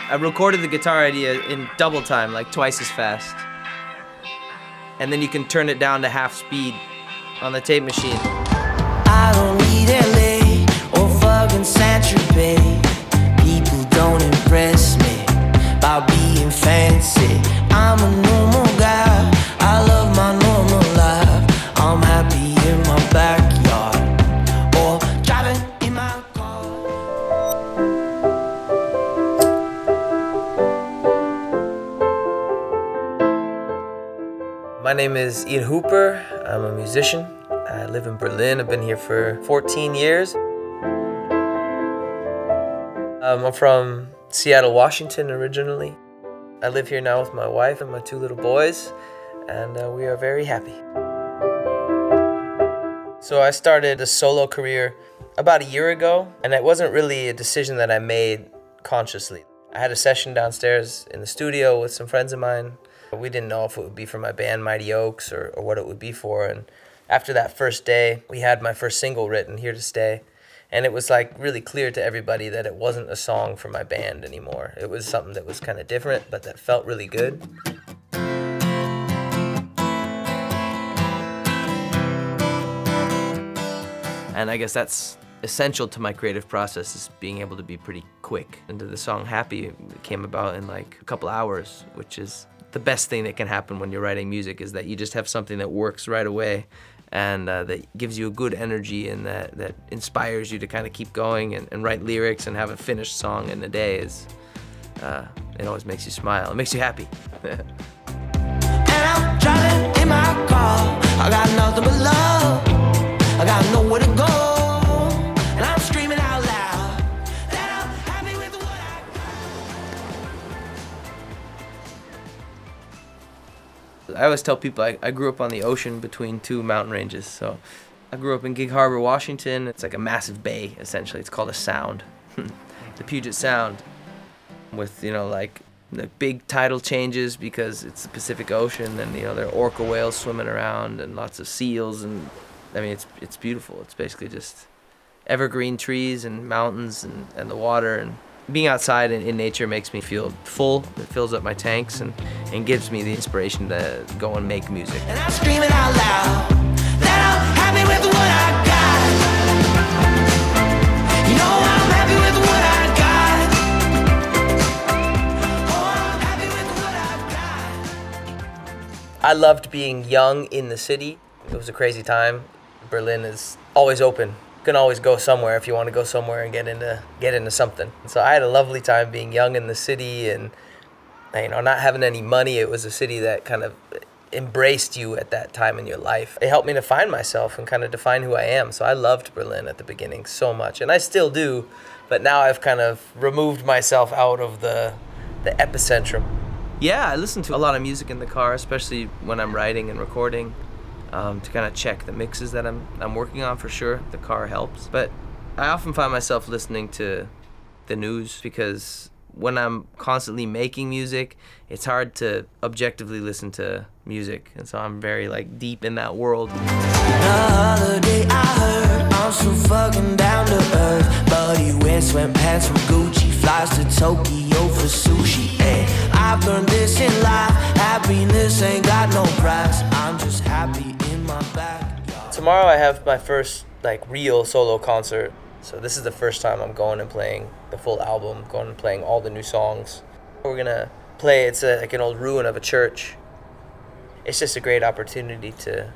I recorded the guitar idea in double time, like twice as fast. And then you can turn it down to half speed on the tape machine. I don't need LA or fucking Saint-Tropez. People don't impress me by being fancy. I'm a normal guy, I love my normal life. I'm happy in my backyard or driving in my car. My name is Ian Hooper. I'm a musician. I live in Berlin. I've been here for 14 years. I'm from Seattle, Washington originally. I live here now with my wife and my 2 little boys, and we are very happy. So I started a solo career about a year ago, and it wasn't really a decision that I made consciously. I had a session downstairs in the studio with some friends of mine. We didn't know if it would be for my band Mighty Oaks or what it would be for, and after that first day, we had my first single written, Here to Stay. And it was like really clear to everybody that it wasn't a song for my band anymore. It was something that was kind of different, but that felt really good. And I guess that's essential to my creative process, is being able to be pretty quick. And the song Happy came about in like a couple hours, which is the best thing that can happen when you're writing music, is that you just have something that works right away and that gives you a good energy and that inspires you to kind of keep going and write lyrics and have a finished song in a day. It always makes you smile. It makes you happy. And I'm driving in my car. I got nothing but love. I got nowhere to go. And I'm screaming out loud that I'm happy with what I got. I always tell people I grew up on the ocean between 2 mountain ranges. So I grew up in Gig Harbor, Washington. It's like a massive bay, essentially. It's called a sound, the Puget Sound, with, you know, like the big tidal changes because it's the Pacific Ocean, and, you know, there are orca whales swimming around and lots of seals, and I mean, it's beautiful. It's basically just evergreen trees and mountains and the water, and being outside in nature makes me feel full. It fills up my tanks and gives me the inspiration to go and make music. And I'm screaming out loud that I'm happy with what I got. You know I'm happy with what I got. Oh, I'm happy with what I got. I loved being young in the city. It was a crazy time. Berlin is always open. You can always go somewhere if you want to go somewhere and get into something. And so I had a lovely time being young in the city, and, you know, not having any money. It was a city that kind of embraced you at that time in your life. It helped me to find myself and kind of define who I am. So I loved Berlin at the beginning so much, and I still do, but now I've kind of removed myself out of the epicentrum. Yeah, I listen to a lot of music in the car, especially when I'm writing and recording. To kind of check the mixes that I'm working on, for sure. The car helps. But I often find myself listening to the news, because when I'm constantly making music, it's hard to objectively listen to music. And so I'm very like deep in that world. The other day I heard I'm so fucking down to earth. Buddy wears sweatpants from Gucci, flies to Tokyo for sushi. Hey, I've learned this in life. Happiness ain't got no price. I'm just happy in my backyard. Tomorrow I have my first like real solo concert. So this is the first time I'm going and playing the full album, going and playing all the new songs. We're gonna play, it's like an old ruin of a church. It's just a great opportunity to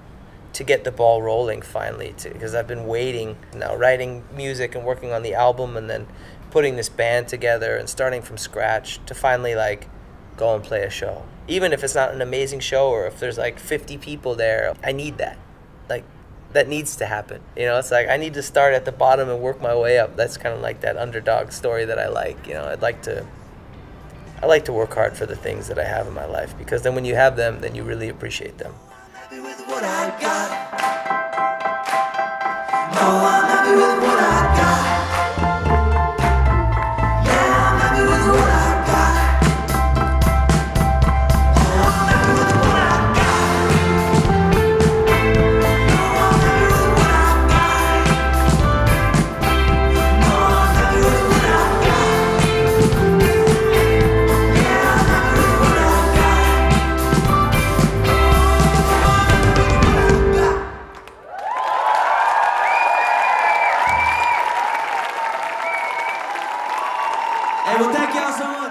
get the ball rolling finally, because I've been waiting now, writing music and working on the album and then putting this band together and starting from scratch to finally like go and play a show. Even if it's not an amazing show, or if there's like 50 people there, I need that. Like, that needs to happen. You know, it's like I need to start at the bottom and work my way up. That's kind of like that underdog story that I like. You know, I like to work hard for the things that I have in my life, because then when you have them, then you really appreciate them. Happy with what I got. No, I'm happy with what I got. Yeah, I'm happy with what I got. Oh, I'm happy with what I got. No, I'm happy with what I got. No, I'm happy with what I got. Hey, well, thank y'all so much.